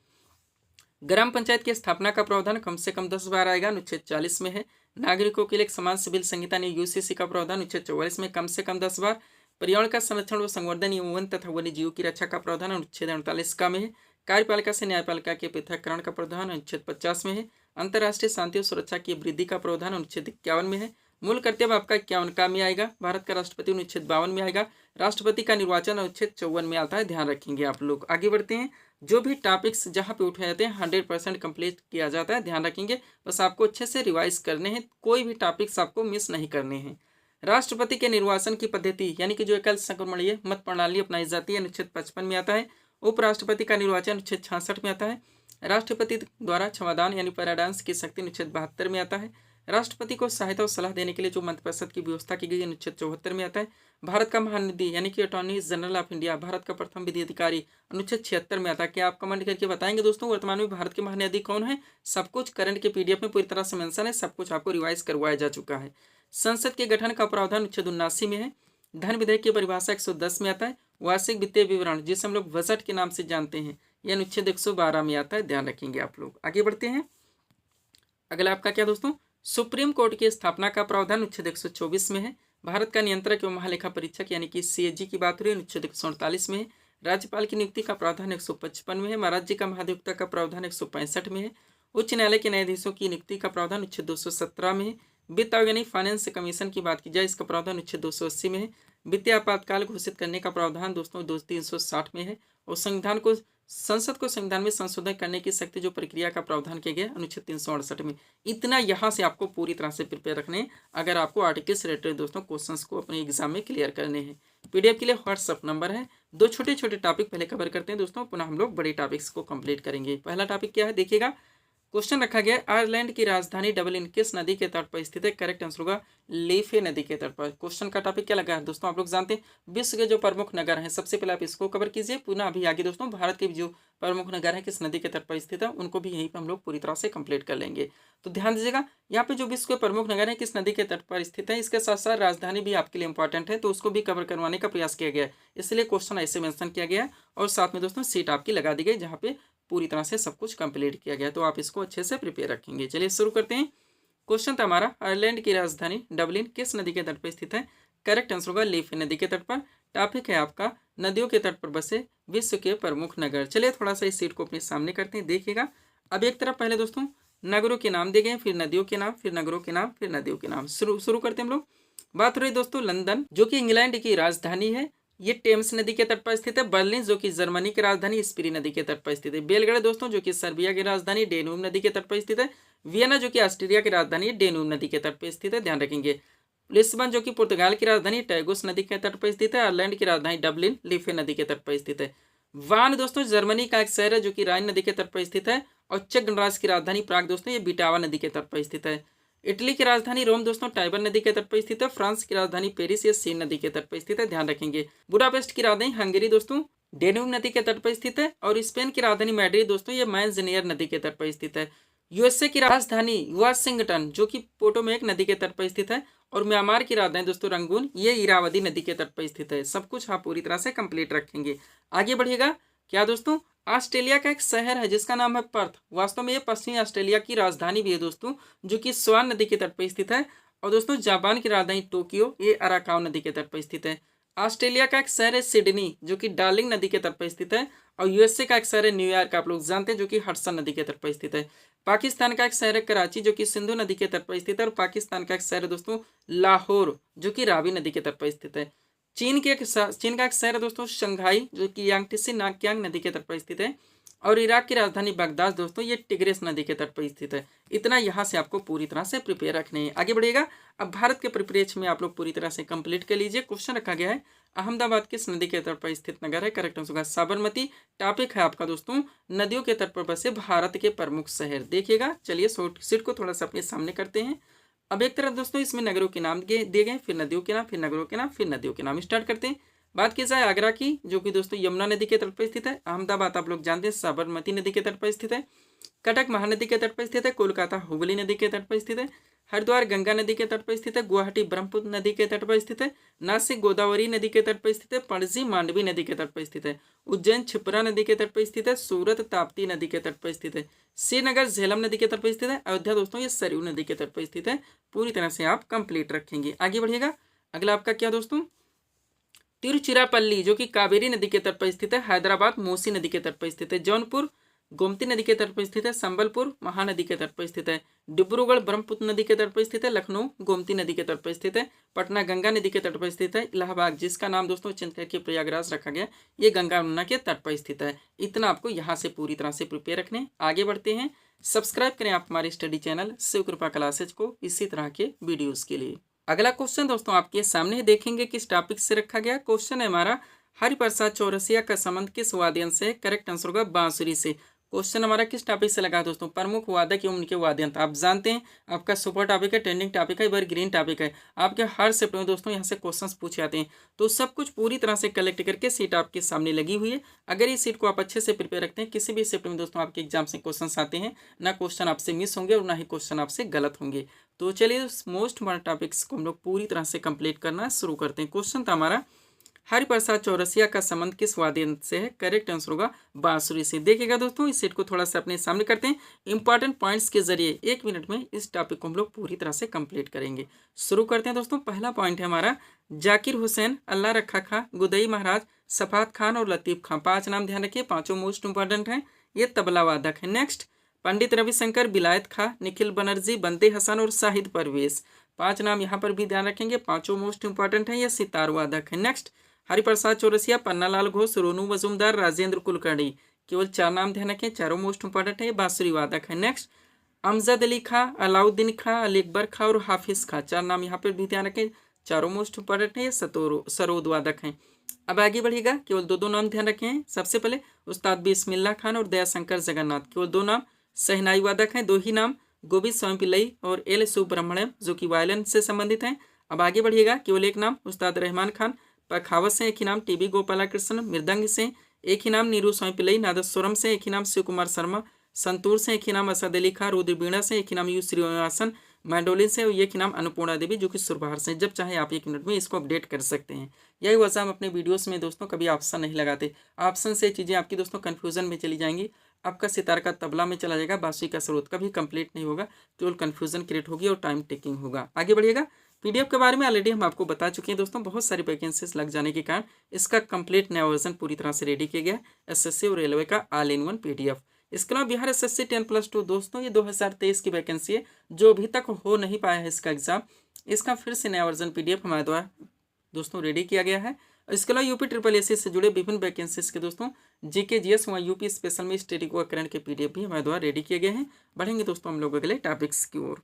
[SPEAKER 1] ग्राम पंचायत की स्थापना का प्रावधान कम से कम 10 बार आएगा, अनुच्छेद 40 में है। नागरिकों के लिए एक समान सिविल संहिता ने यूसीसी का प्रावधान अनुच्छेद 44 में कम से कम 10 बार। पर्यावरण का संरक्षण व संवर्धन एवं वन तथा वन्य जीवों की रक्षा का प्रावधान अनुच्छेद 48 का में है। कार्यपालिका से न्यायपालिका के पृथककरण का प्रावधान अनुच्छेद 50 में है। अंतर्राष्ट्रीय शांति और सुरक्षा की वृद्धि का प्रावधान अनुच्छेद 51 में है। मूल कर्तव्य आपका 51 का में आएगा। भारत का राष्ट्रपति अनुच्छेद 52 में आएगा। राष्ट्रपति का निर्वाचन अनुच्छेद 54 में आता है, ध्यान रखेंगे आप लोग। आगे बढ़ते हैं। जो भी टॉपिक्स जहाँ पे उठाए जाते हैं 100% कंप्लीट किया जाता है, ध्यान रखेंगे। बस आपको अच्छे से रिवाइज करने हैं, कोई भी टॉपिक्स आपको मिस नहीं करने हैं। राष्ट्रपति के निर्वाचन की पद्धति यानी कि जो एकल संक्रमणीय मत प्रणाली अपनाई जाती है अनुच्छेद 55 में आता है। उपराष्ट्रपति का निर्वाचन अनुच्छेद 66 में आता है। राष्ट्रपति द्वारा क्षमादान यानी पैराडांस की शक्ति अनुच्छेद 72 में आता है। राष्ट्रपति को सहायता और सलाह देने के लिए जो मंत्रिपरिषद की व्यवस्था की गई अनुच्छेद 74 में आता है। भारत का महानिधि यानी कि attorney general of India, Bharat का प्रथम विधि अधिकारी अनुच्छेद 76 में आता है। क्या आप कमेंट करके बताएंगे दोस्तों वर्तमान में भारत के महानिधि कौन है? सब कुछ करंट के पीडीएफ में पूरी तरह से मेंशन है, सब कुछ आपको रिवाइज करवाया जा चुका है। संसद के गठन का प्रावधान अनुच्छेद 79 में है। धन विधेयक की परिभाषा 110 में आता है। वार्षिक वित्तीय विवरण जिसे हम लोग बजट के नाम से जानते हैं, यह अनुच्छेद 112 में आता है, ध्यान रखेंगे आप लोग। आगे बढ़ते हैं। अगला आपका क्या दोस्तों? सुप्रीम कोर्ट की स्थापना का प्रावधान अनुच्छेद 124 में है। भारत का नियंत्रक एवं महालेखा परीक्षक यानी कि सीएजी की बात हो रही है, अनुच्छेद 148 में है। राज्यपाल की नियुक्ति का प्रावधान 155 में है। महाराज्य का महाधिवक्ता का प्रावधान 165 में है। उच्च न्यायालय के न्यायाधीशों की नियुक्ति का प्रावधान अनुच्छेद 217 में है। वित्त आयोग यानी फाइनेंस कमीशन की बात की जाए, इसका प्रावधान अनुच्छेद 280 में है। वित्तीय आपातकाल घोषित करने का प्रावधान दोस्तों 360 में है। और संसद को संविधान में संशोधन करने की शक्ति जो प्रक्रिया का प्रावधान किया गया अनुच्छेद 368 में। इतना यहाँ से आपको पूरी तरह से प्रिपेयर रखने अगर आपको आर्टिकल से रिलेटेड दोस्तों क्वेश्चंस को अपने एग्जाम में क्लियर करने हैं। पीडीएफ के लिए व्हाट्सअप नंबर है। दो छोटे छोटे टॉपिक पहले कवर करते हैं दोस्तों, पुनः हम लोग बड़े टॉपिक्स को कंप्लीट करेंगे। पहला टॉपिक क्या है देखिएगा, क्वेश्चन रखा गया आयरलैंड की राजधानी डबलिन किस नदी के तट पर स्थित है? करेक्ट आंसर होगा लीफे नदी के तट पर। क्वेश्चन का टॉपिक क्या लगा है दोस्तों? आप लोग जानते हैं विश्व के जो प्रमुख नगर हैं, सबसे पहले आप इसको कवर कीजिए। पुनः अभी आगे दोस्तों भारत के जो प्रमुख नगर है किस नदी के तट पर स्थित है उनको भी यहीं पर हम लोग पूरी तरह से कंप्लीट कर लेंगे। तो ध्यान दीजिएगा, यहाँ पे जो विश्व के प्रमुख नगर है किस नदी के तट पर स्थित है, इसके साथ साथ राजधानी भी आपके लिए इंपॉर्टेंट है, तो उसको भी कवर करवाने का प्रयास किया गया है, इसलिए क्वेश्चन ऐसे मेंशन किया गया है। और साथ में दोस्तों सीट आपकी लगा दी गई जहाँ पे पूरी तरह से सब कुछ कंप्लीट किया गया, तो आप इसको अच्छे से प्रिपेयर रखेंगे। चलिए शुरू करते हैं। क्वेश्चन था हमारा आयरलैंड की राजधानी डबलिन किस नदी के तट पर स्थित है? करेक्ट आंसर होगा लीफे नदी के तट पर। टॉपिक है आपका नदियों के तट पर बसे विश्व के प्रमुख नगर। चलिए थोड़ा सा इस सीट को अपने सामने करते हैं, देखिएगा। अब एक तरफ पहले दोस्तों नगरों के नाम दिए गए, फिर नदियों के नाम, फिर नगरों के नाम, फिर नदियों के नाम। शुरू करते हैं हम लोग। बात हो रही दोस्तों लंदन, जो कि इंग्लैंड की राजधानी है, ये टेम्स नदी के तट पर स्थित है। बर्लिन जो कि जर्मनी की राजधानी स्पीरी नदी के तट पर स्थित है। बेलग्रेड दोस्तों जो कि सर्बिया की राजधानी डेन्यूब नदी के तट पर स्थित है। वियना जो कि ऑस्ट्रिया की राजधानी डेन्यूब नदी के तट पर स्थित है, ध्यान रखेंगे। लिस्बन जो कि पुर्तगाल की राजधानी टैगोस नदी के तट पर स्थित है। आयरलैंड की राजधानी डबलिन लीफे नदी के तट पर स्थित है। वान दोस्तों जर्मनी का एक शहर है जो कि राइन नदी के तट पर स्थित है। और चेक गणराज्य की राजधानी प्राग दोस्तों ये बिटावा नदी के तट पर स्थित है। इटली की राजधानी रोम दोस्तों टाइबर नदी के तट पर स्थित है। फ्रांस की राजधानी पेरिस ये सीन नदी के तट पर स्थित है, ध्यान रखेंगे। बुडापेस्ट की राजधानी हंगरी दोस्तों डेन्यूब नदी के तट पर स्थित है। और स्पेन की राजधानी मैड्रिड दोस्तों ये मैंजनियर नदी के तट पर स्थित है। यूएसए की राजधानी वाशिंगटन जो कि पोटोमेक नदी के तट पर स्थित है। और म्यांमार की राजधानी दोस्तों रंगून ये इरावदी नदी के तट पर स्थित है। सब कुछ आप पूरी तरह से कंप्लीट रखेंगे। आगे बढ़िएगा। क्या दोस्तों ऑस्ट्रेलिया का एक शहर है जिसका नाम है पर्थ, वास्तव में ये पश्चिमी ऑस्ट्रेलिया की राजधानी भी है दोस्तों, जो कि स्वान नदी के तट पर स्थित है। और दोस्तों जापान की राजधानी टोक्यो ये अराकान नदी के तट पर स्थित है। ऑस्ट्रेलिया का एक शहर है सिडनी जो कि डार्लिंग नदी के तट पर स्थित है। और यूएसए का एक शहर है न्यूयॉर्क, आप लोग जानते हैं, जो कि हडसन नदी के तट पर स्थित है। पाकिस्तान का एक शहर है कराची जो कि सिंधु नदी के तट पर स्थित है। और पाकिस्तान का एक शहर है दोस्तों लाहौर जो कि रावी नदी के तट पर स्थित है। चीन का एक शहर है दोस्तों शंघाई जो कि यांगटीसी नाक्यांग नदी के तट पर स्थित है। और इराक की राजधानी बगदाद दोस्तों ये टिग्रिस नदी के तट पर स्थित है। इतना यहाँ से आपको पूरी तरह से प्रिपेयर रखने हैं। आगे बढ़ेगा। अब भारत के परिप्रेक्ष्य में आप लोग पूरी तरह से कंप्लीट कर लीजिए। क्वेश्चन रखा गया है अहमदाबाद किस नदी के तट पर स्थित नगर है? करेक्ट आंसर होगा साबरमती। टॉपिक है आपका दोस्तों नदियों के तट पर बसे भारत के प्रमुख शहर, देखिएगा। चलिए सीट को थोड़ा सा अपने सामने करते हैं। अब एक तरफ दोस्तों इसमें नगरों के नाम दिए गए, फिर नदियों के नाम, फिर नगरों के नाम, फिर नदियों के नाम। स्टार्ट करते हैं। बात की जाए आगरा की, जो कि दोस्तों यमुना नदी के तट पर स्थित है। अहमदाबाद आप लोग जानते हैं साबरमती नदी के तट पर स्थित है। कटक महानदी के तट पर स्थित है। कोलकाता हुगली नदी के तट पर स्थित है। हरिद्वार गंगा नदी के तट पर स्थित है। गुवाहाटी ब्रह्मपुत्र नदी के तट पर स्थित है। नासिक गोदावरी नदी के तट पर स्थित है। पणजी मांडवी नदी के तट पर स्थित है। उज्जैन छिप्रा नदी के तट पर स्थित है। सूरत ताप्ती नदी के तट पर स्थित है। श्रीनगर झेलम नदी के तट पर स्थित है। अयोध्या दोस्तों ये सरयू नदी के तट पर स्थित है। पूरी तरह से आप कंप्लीट रखेंगे। आगे बढ़िएगा। अगला आपका क्या दोस्तों तिरुचिरापल्ली जो कि कावेरी नदी के तट पर स्थित है। हैदराबाद मूसी नदी के तट पर स्थित है। जौनपुर गोमती नदी के तट पर स्थित है। संबलपुर महानदी के तट पर स्थित है। डिब्रूगढ़ ब्रह्मपुत्र नदी के तट पर स्थित है। लखनऊ गोमती नदी के तट पर स्थित है। पटना गंगा नदी के तट पर स्थित है। इलाहाबाद जिसका नाम दोस्तों चेंज करके प्रयागराज रखा गया, ये गंगा यमुना के तट पर स्थित है। इतना आपको यहाँ से पूरी तरह से प्रिपेयर रखने। आगे बढ़ते हैं। सब्सक्राइब करें आप हमारे स्टडी चैनल शिव कृपा क्लासेज को इसी तरह के वीडियोज़ के लिए। अगला क्वेश्चन दोस्तों आपके सामने देखेंगे किस टॉपिक से रखा गया। क्वेश्चन है हमारा हरिप्रसाद चौरसिया का संबंध किस वाद्यंत्र से? करेक्ट आंसर होगा बांसुरी से। क्वेश्चन हमारा किस टॉपिक से लगा दोस्तों? प्रमुख वादक एवं उनके वाद्यंत्र। आप जानते हैं आपका सुपर टॉपिक है, ट्रेंडिंग टॉपिक है, एवरग्रीन टॉपिक है। आपके हर शिफ्ट में दोस्तों यहाँ से क्वेश्चंस पूछे जाते हैं, तो सब कुछ पूरी तरह से कलेक्ट करके सीट आपके सामने लगी हुई है। अगर इस सीट को आप अच्छे से प्रिपेयर रखते हैं, किसी भी शिफ्ट में दोस्तों आपके एग्जाम से क्वेश्चन आते हैं, ना क्वेश्चन आपसे मिस होंगे और ना ही क्वेश्चन आपसे गलत होंगे। तो चलिए मोस्ट इम्पोर्टेंट टॉपिक्स को हम लोग पूरी तरह से कंप्लीट करना शुरू करते हैं। क्वेश्चन था हमारा हरिप्रसाद चौरसिया का संबंध किस वाद्ययंत्र से है? करेक्ट आंसर होगा बांसुरी से। देखिएगा दोस्तों इस सेट को थोड़ा सा अपने सामने करते हैं। इंपॉर्टेंट पॉइंट्स के जरिए 1 मिनट में इस टॉपिक को हम लोग पूरी तरह से कंप्लीट करेंगे। शुरू करते हैं दोस्तों। पहला पॉइंट है हमारा जाकिर हुसैन, अल्लाह रखा खां, गुदई महाराज, सफात खान और लतीफ़ खां। 5 नाम ध्यान रखिए, पाँचों मोस्ट इंपॉर्टेंट हैं। ये तबला वादक है। नेक्स्ट पंडित रविशंकर, बिलायत खां, निखिल बनर्जी, बंदे हसन और शाहिद परवेज। 5 नाम यहाँ पर भी ध्यान रखेंगे, पाँचों मोस्ट इंपॉर्टेंट हैं। ये सितार वादक है। नेक्स्ट हरिप्रसाद चौरसिया, पन्नालाल घोष, रोनू मजूमदार, राजेंद्र कुलकर्णी। केवल 4 नाम ध्यान रखें, चारों मोस्ट इंपॉर्टेंट है। ये बांसुरी वादक है। नेक्स्ट अमजद अली खां, अलाउद्दीन खां, अली अकबर खां और हाफिज खां। 4 नाम यहाँ पर भी ध्यान रखें, चारों मोस्ट इंपॉर्टेंट है। ये सरोद वादक हैं। अब आगे बढ़िएगा, केवल 2 नाम ध्यान रखें। सबसे पहले उस्ताद बिस्मिल्लाह खान और दयाशंकर जगन्नाथ, केवल 2 नाम। शहनाई वादक हैं 2 ही नाम, गोविंद स्वामी पिल्लई और एल सुब्रमण्यम जो कि वायलिन से संबंधित हैं। अब आगे बढ़िएगा, केवल एक नाम उस्ताद रहमान खान। पखावत से एक ही नाम टीबी गोपालकृष्ण। मृदंग से एक ही नाम नीरू स्वामी पिल्लई। नादस्वरम से एक ही नाम शिव कुमार शर्मा। संतूर से एक ही नाम असद अली खां। रुद्र वीणा से एक ही नाम यू श्रीनिवासन। मैंडोलिन से एक ही नाम अन्नपूर्णा देवी जो कि सुरबार से। जब चाहे आप 1 मिनट में इसको अपडेट कर सकते हैं। यही वजह हम अपने वीडियोस में दोस्तों कभी ऑप्शन नहीं लगाते। ऑप्शन से चीज़ें आपकी दोस्तों कन्फ्यूजन में चली जाएंगी। आपका सितार का तबला में चला जाएगा, बांसुरी का स्रोत कभी कंप्लीट नहीं होगा, केवल कन्फ्यूजन क्रिएट होगी और टाइम टेकिंग होगा। आगे बढ़िएगा, पीडीएफ के बारे में ऑलरेडी हम आपको बता चुके हैं दोस्तों। बहुत सारी वैकेंसीज लग जाने के कारण इसका कंप्लीट नया वर्जन पूरी तरह से रेडी किया गया है, एसएससी और रेलवे का ऑल इन वन पीडीएफ। इसके अलावा बिहार एसएससी 10+2 दोस्तों ये 2023 की वैकेंसी है, जो अभी तक हो नहीं पाया है इसका एग्जाम। इसका फिर से नया वर्जन पीडीएफ हमारे द्वारा दोस्तों रेडी किया गया है। इसके अलावा यूपी SSS से जुड़े विभिन्न वैकेंसीज के दोस्तों जीके जीएस व यूपी स्पेशल में स्टैटिक व करंट के पीडीएफ भी हमारे द्वारा रेडी किए गए हैं। बढ़ेंगे दोस्तों हम लोग अगले टॉपिक्स की ओर।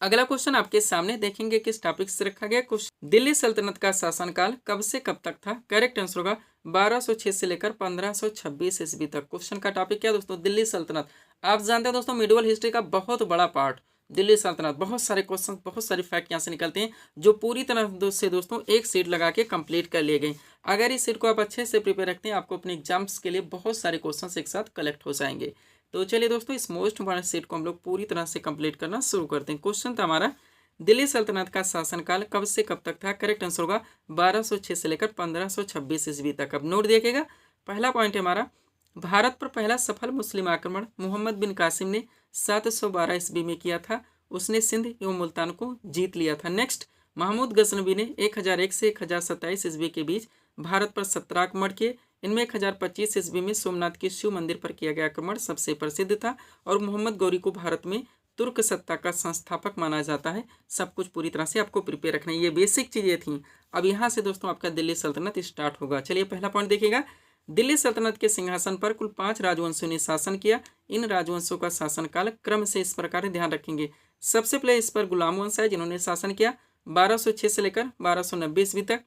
[SPEAKER 1] अगला क्वेश्चन आपके सामने देखेंगे किस टॉपिक से रखा गया क्वेश्चन। दिल्ली सल्तनत का शासनकाल कब से कब तक था? करेक्ट आंसर होगा 1206 से लेकर 1526 ईस्वी तक। क्वेश्चन का टॉपिक क्या दोस्तों? दिल्ली सल्तनत। आप जानते हैं दोस्तों मिडिवल हिस्ट्री का बहुत बड़ा पार्ट दिल्ली सल्तनत। बहुत सारे क्वेश्चन, बहुत सारे फैक्ट यहाँ से निकलते हैं जो पूरी तरह से दोस्तों एक सीट लगा के कंप्लीट कर लिए गए। अगर इस सीट को आप अच्छे से प्रिपेयर रखते हैं, आपको अपने एग्जाम्स के लिए बहुत सारे क्वेश्चन एक साथ कलेक्ट हो जाएंगे। तो चलिए दोस्तों इस मोस्ट इम्पॉर्टेंट सेट को हम लोग पूरी तरह से कंप्लीट करना शुरू करते हैं। क्वेश्चन था हमारा दिल्ली सल्तनत का शासनकाल कब से कब तक था? करेक्ट आंसर होगा 1206 से लेकर 1526 ईस्वी तक। अब नोट देखिएगा, पहला पॉइंट है हमारा भारत पर पहला सफल मुस्लिम आक्रमण मोहम्मद बिन कासिम ने 712 ईस्वी में किया था। उसने सिंध एवं मुल्तान को जीत लिया था। नेक्स्ट, महमूद गजनवी ने 1001 से 1027 ईस्वी के बीच भारत पर 17 आक्रमण किए। इनमें 1025 ईस्वी में सोमनाथ के शिव मंदिर पर किया गया आक्रमण सबसे प्रसिद्ध था और मोहम्मद गौरी को भारत में तुर्क सत्ता का संस्थापक माना जाता है। सब कुछ पूरी तरह से आपको प्रिपेयर रखना है, ये बेसिक चीज़ें थी। अब यहाँ से दोस्तों आपका दिल्ली सल्तनत स्टार्ट होगा। चलिए पहला पॉइंट देखिएगा, दिल्ली सल्तनत के सिंहासन पर कुल 5 राजवंशों ने शासन किया। इन राजवंशों का शासनकाल क्रम से इस प्रकार ध्यान रखेंगे। सबसे पहले इस पर गुलाम वंश है जिन्होंने शासन किया 1206 से लेकर 1290 ईस्वी तक।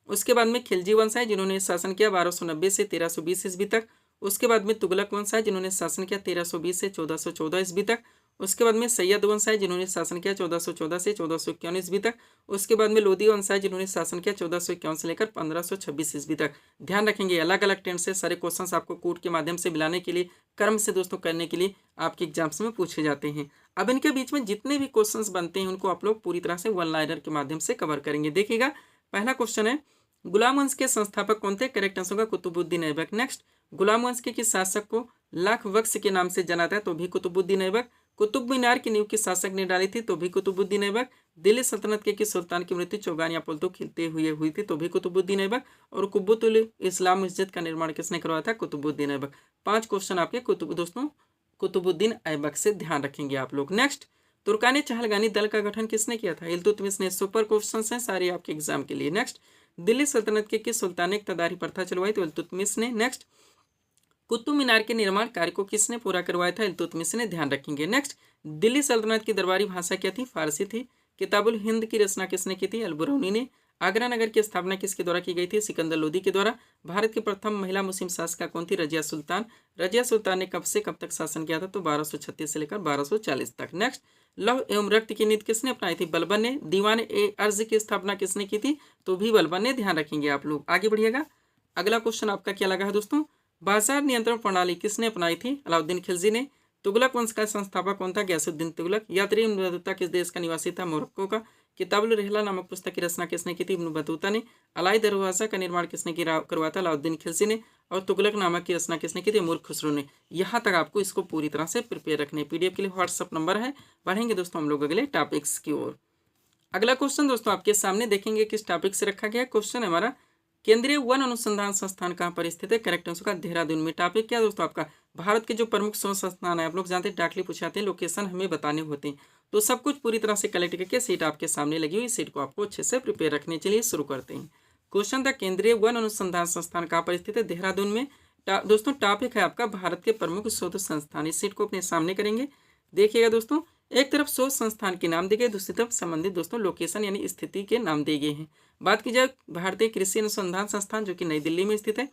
[SPEAKER 1] उसके बाद में खिलजी वंश है जिन्होंने शासन किया 1290 से 1320 ईस्वी तक। उसके बाद में तुगलक वंश है जिन्होंने शासन किया 1320 से 1414 ईस्वी तक। उसके बाद में सैयद वंश है जिन्होंने शासन किया 1414 से 1451 ईस्वी तक। उसके बाद में लोधी वंश है जिन्होंने शासन किया 1451 से लेकर 1526 ईस्वी तक। ध्यान रखेंगे अलग अलग टेंस से सारे क्वेश्चंस आपको कोड के माध्यम से मिलाने के लिए, क्रम से दोस्तों करने के लिए आपके एग्जाम्स में पूछे जाते हैं। अब इनके बीच में जितने भी क्वेश्चंस बनते हैं उनको आप लोग पूरी तरह से वन लाइनर के माध्यम से कवर करेंगे। देखिएगा पहला क्वेश्चन है गुलाम वंश के संस्थापक कौन थे? करेक्ट आंसर होगा कुतुबुद्दीन ऐबक। नेक्स्ट, गुलाम वंश के किस शासक को लाख बख्श के नाम से जाना था? तो भी कुतुबुद्दीन ऐबक। कुतुब मीनार की नींव किस शासक ने डाली थी? तो भी कुतुबुद्दीन ऐबक। दिल्ली सल्तनत के किस सुल्तान की मृत्यु चौगान या पुलतो खिलते हुए हुई थी? तो भी कुतुबुद्दीन ऐबक। और कुब्बतुल इस्लाम मस्जिद का निर्माण किसने करवाया था? कुतुबुद्दीन ऐबक। 5 क्वेश्चन आपके दोस्तों कुतुबुद्दीन ऐबक से ध्यान रखेंगे आप लोग। नेक्स्ट, तुर्कानी चहलगानी दल का गठन किसने किया था? इल्तुतमिश ने। सुपर क्वेश्चन हैं सारे आपके एग्जाम के लिए। नेक्स्ट, दिल्ली सल्तनत के किस सुल्तान ने इक़्तिदारी प्रथा चलवाई? तो इल्तुतमिश ने। नेक्स्ट, कुतुब मीनार के निर्माण कार्य को किसने पूरा करवाया था? इल्तुतमिश ने। ध्यान रखेंगे। नेक्स्ट, दिल्ली सल्तनत की दरबारी भाषा क्या थी? फारसी थी। किताबुल हिंद की रचना किसने की थी? अल-बरूनी ने। आगरा नगर की स्थापना किसके द्वारा की गई थी? सिकंदर लोदी के द्वारा। भारत की प्रथम महिला मुस्लिम शासिका कौन थी? रजिया सुल्तान। रजिया सुल्तान ने कब से कब तक शासन किया था? तो 1236 से लेकर 1240 तक। नेक्स्ट, लौह एवं रक्त की नीति किसने अपनाई थी? बलबन ने। दीवान ए अर्ज की स्थापना किसने की थी? तो भी बलबन ने। ध्यान रखेंगे आप लोग। आगे बढ़िएगा, अगला क्वेश्चन आपका क्या लगा है दोस्तों? बाजार नियंत्रण प्रणाली किसने अपनाई थी? अलाउद्दीन खिलजी ने। तुगलक वंश का संस्थापक कौन था? गयासुद्दीन तुगलक। यात्री इब्न बतूता किस देश का निवासी था? मोरक्को का। किताबुल रिहला नामक पुस्तक की रचना किसने की थी? इब्न बतूता ने। अलाई दरवाजा का निर्माण किसने करवाया था? अलाउद्दीन खिलजी ने। और तुगलक नामक की रचना किसने की थी? मुर्ख खुसरो ने। यहाँ तक आपको इसको पूरी तरह से प्रिपेयर रखने। पीडीएफ के लिए व्हाट्सअप नंबर है। बढ़ेंगे दोस्तों हम लोग अगले टॉपिक्स की ओर। अगला क्वेश्चन दोस्तों आपके सामने देखेंगे किस टॉपिक से रखा गया। क्वेश्चन है हमारा केंद्रीय वन अनुसंधान संस्थान कहाँ पर स्थित है? करेक्ट आंसर का देहरादून में। टॉपिक क्या दोस्तों आपका? भारत के जो प्रमुख शोध संस्थान है, आप लोग जानते हैं डाकली पूछाते हैं, लोकेशन हमें बताने होते हैं। तो सब कुछ पूरी तरह से कलेक्ट करके सीट आपके सामने लगी हुई, सीट को आपको अच्छे से प्रिपेयर रखने के लिए शुरू करते हैं। क्वेश्चन था केंद्रीय वन अनुसंधान संस्थान कहाँ पर स्थित है? देहरादून में। दोस्तों टॉपिक है आपका भारत के प्रमुख शोध संस्थान। इस सीट को अपने सामने करेंगे। देखिएगा दोस्तों, एक तरफ शोध संस्थान के नाम दिए गए, दूसरी तरफ संबंधित दोस्तों लोकेशन यानी स्थिति के नाम दिए गए हैं। बात की जाए भारतीय कृषि अनुसंधान संस्थान जो कि नई दिल्ली में स्थित है।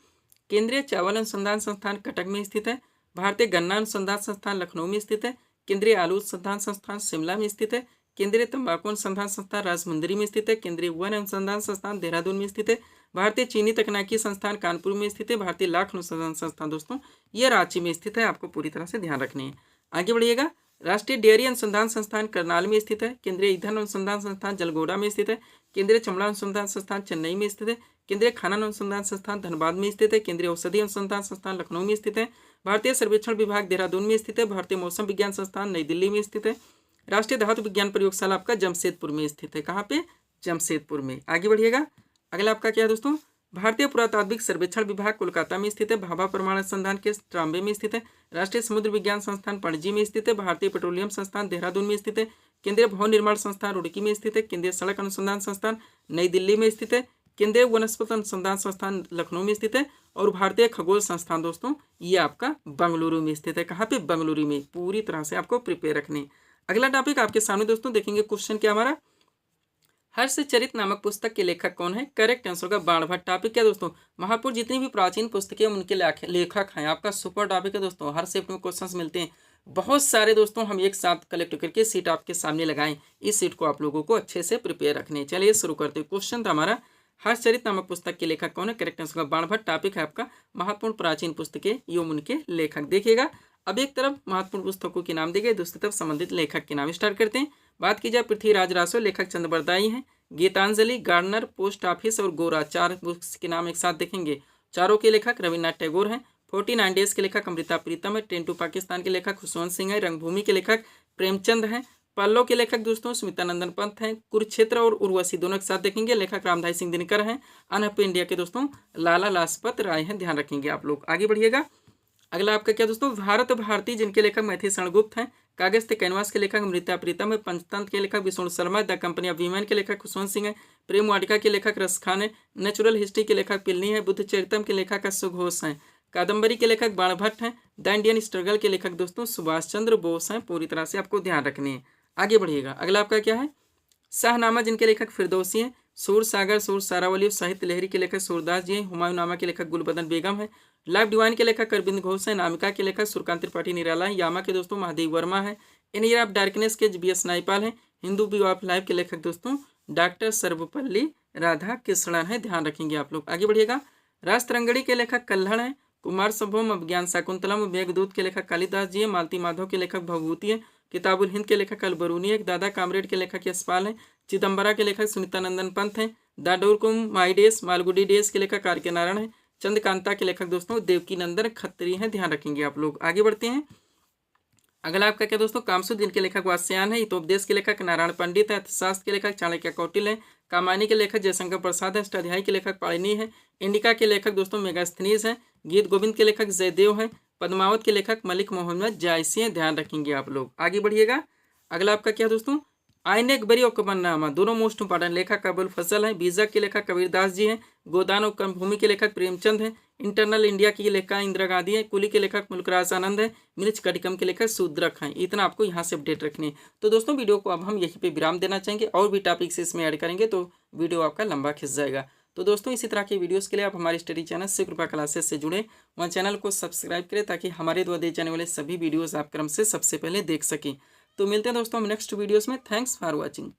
[SPEAKER 1] केंद्रीय चावल अनुसंधान संस्थान कटक में स्थित है। भारतीय गन्ना अनुसंधान संस्थान लखनऊ में स्थित है। केंद्रीय आलू अनुसंधान संस्थान शिमला में स्थित है। केंद्रीय तंबाकू अनुसंधान संस्थान राजमुंदरी में स्थित है। केंद्रीय वन अनुसंधान संस्थान देहरादून में स्थित है। भारतीय चीनी तकनीकी संस्थान कानपुर में स्थित है। भारतीय लाख अनुसंधान संस्थान दोस्तों ये रांची में स्थित है, आपको पूरी तरह से ध्यान रखनी है। आगे बढ़िएगा। राष्ट्रीय डेयरी अनुसंधान संस्थान करनाल में स्थित है। केंद्रीय ईंधन अनुसंधान संस्थान जलगोड़ा में स्थित है। केंद्रीय चमड़ा अनुसंधान संस्थान चेन्नई में स्थित है। केंद्रीय खानन अनुसंधान संस्थान धनबाद में स्थित है। केंद्रीय औषधि अनुसंधान संस्थान लखनऊ में स्थित है। भारतीय सर्वेक्षण विभाग देहरादून में स्थित है। भारतीय मौसम विज्ञान संस्थान नई दिल्ली में स्थित है। राष्ट्रीय धातु विज्ञान प्रयोगशाला आपका जमशेदपुर में स्थित है। कहाँ पे? जमशेदपुर में। आगे बढ़िएगा। अगला आपका क्या है दोस्तों? भारतीय पुरातात्विक सर्वेक्षण विभाग कोलकाता में स्थित है। भाभा परमाणु अनुसंधान के ट्राम्बे में स्थित है। राष्ट्रीय समुद्र विज्ञान संस्थान पणजी में स्थित है। भारतीय पेट्रोलियम संस्थान देहरादून में स्थित है। केंद्रीय भवन निर्माण संस्थान रुड़की में स्थित है। केंद्रीय सड़क अनुसंधान संस्थान नई दिल्ली में स्थित है। केंद्रीय वनस्पति अनुसंधान संस्थान लखनऊ में स्थित है। और भारतीय खगोल संस्थान दोस्तों ये आपका बंगलुरु में स्थित है। कहाँ पे? बंगलुरु में। पूरी तरह से आपको प्रिपेयर रखने। अगला टॉपिक आपके सामने दोस्तों देखेंगे। क्वेश्चन क्या हमारा? हर्षचरित नामक पुस्तक के लेखक कौन है? करेक्ट आंसर का बाण भट्ट। टॉपिक क्या दोस्तों? महापुरुष जितनी भी प्राचीन पुस्तकें उनके लेखक हैं। आपका सुपर टॉपिक है दोस्तों। हर शिफ्ट में क्वेश्चंस मिलते हैं बहुत सारे दोस्तों, हम एक साथ कलेक्ट करके सीट आपके सामने लगाएं। इस सीट को आप लोगों को अच्छे से प्रिपेयर रखने। चलिए शुरू करते हैं। क्वेश्चन था हमारा, हर्षचरित नामक पुस्तक के लेखक कौन है? करेक्ट आंसर का बाण भट्ट। टॉपिक है आपका महत्वपूर्ण प्राचीन पुस्तकें एवं उनके लेखक। देखिएगा, अब एक तरफ महत्वपूर्ण पुस्तकों के नाम दिए गए, दूसरी तरफ संबंधित लेखक के नाम। स्टार्ट करते हैं। बात की जाए पृथ्वीराज रासो, लेखक चंद्रबरदाई हैं। गीतांजलि, गार्डनर, पोस्ट ऑफिस और गोरा, चार बुक्स के नाम एक साथ देखेंगे। चारों के लेखक रविन्द्रनाथ टैगोर हैं। 49 डेज के लेखक अमृता प्रीतम है। ट्रेन टू पाकिस्तान के लेखक खुशवंत सिंह है। रंगभूमि के लेखक प्रेमचंद हैं। पल्लव के लेखक दोस्तों स्मितानंदन पंत हैं। कुरुक्षेत्र और उर्वशी दोनों एक साथ देखेंगे, लेखक रामधारी सिंह दिनकर हैं। अनहप इंडिया के दोस्तों लाला लाजपत राय हैं। ध्यान रखेंगे आप लोग। आगे बढ़िएगा। अगला आपका क्या दोस्तों? भारत भारती, जिनके लेखक मैथिली शरणगुप्त हैं। कागज ते कैनवास के लेखक अमृता प्रीतम है। पंचतंत्र के लेखक Vishnu Sharma. The company of women के लेखक खुशवंत सिंह है। प्रेम वाटिका के लेखक रस खान है। नेचुरल हिस्ट्री के लेखक पिलनी है। बुद्ध चरितम के लेखक अश्व घोष हैं। कादम्बरी के लेखक बाण भट्ट हैं। द इंडियन स्ट्रगल के लेखक दोस्तों सुभाष चंद्र बोस हैं। पूरी तरह से आपको ध्यान रखनी है। आगे बढ़िएगा। अगला आपका क्या है? शाहनामा, जिनके लेखक फिरदौसी हैं। सूर सागर, सूर सारावली और साहित्य लहरी के लेखक सूरदास जी हैं। हुमायूंनामा के लेखक गुलबदन बेगम है। लाइफ डिवाइन के लेखक अरविंद घोष हैं। नामिका के लेखक सूर्यकांत त्रिपाठी निराला है। यामा के दोस्तों महादेव वर्मा है। इन ईयर ऑफ डार्कनेस के BS नाइपाल हैं। हिंदू व्यू ऑफ लाइफ के लेखक दोस्तों डॉक्टर सर्वपल्ली राधा कृष्णन है। ध्यान रखेंगे आप लोग। आगे बढ़िएगा। राजतरंगड़ी के लेखक कल्हड़ हैं। कुमार संभवम अभिज्ञान शाकुंतलम मेघदूत के लेखक कालिदास जी हैं। मालती माधव के लेखक भवभूति हैं। किताबुल हिंद के लेखक अलबरूनी है। दादा कामरेड के लेखक यशपाल हैं। चिदम्बरा के लेखक सुनीतानंदन पंत हैं। The dark room my days Malgudi days के लेखक R.K. नारायण हैं। चंद्रकांता के लेखक दोस्तों देवकी नंदन खत्री हैं। ध्यान रखेंगे आप लोग। आगे बढ़ते हैं। अगला आपका क्या दोस्तों? कामसूत्र, जिनके लेखक वात्स्यायन है। हितोपदेश के लेखक नारायण पंडित है। अर्थशास्त्र के लेखक चाणक्य कौटिल्य है। कामायनी के लेखक जयशंकर प्रसाद है। अष्टाध्यायी के लेखक पाणिनि है। इंडिका के लेखक दोस्तों मेगास्थनीज है। गीत गोविंद के लेखक जयदेव है। पद्मावत के लेखक मलिक मोहम्मद जायसी हैं। ध्यान रखेंगे आप लोग। आगे बढ़िएगा। अगला आपका क्या दोस्तों? आईने अकबरी और कबरनामा दोनों मोस्ट इंपॉर्टेंट। लेखक अबुल फजल हैं। बीजक के लेखक कबीरदास जी हैं। गोदान और कर्मभूमि के लेखक प्रेमचंद हैं। इंटरनल इंडिया की लेखक इंदिरा गांधी है। कुली के लेखक मुल्कराज आनंद है। मिर्च कटिकम के लेखक शूद्रक हैं। इतना आपको यहाँ से अपडेट रखने हैं। तो दोस्तों वीडियो को अब हम यहीं पे विराम देना चाहेंगे, और भी टॉपिक्स इसमें ऐड करेंगे तो वीडियो आपका लंबा खिंच जाएगा। तो दोस्तों इसी तरह के वीडियोस के लिए आप हमारे स्टडी चैनल शिव कृपा क्लासेस से जुड़े, वहाँ चैनल को सब्सक्राइब करें ताकि हमारे द्वारा दिए जाने वाले सभी वीडियोस आप क्रम से सबसे पहले देख सकें। तो मिलते हैं दोस्तों हम नेक्स्ट वीडियोस में। Thanks for watching.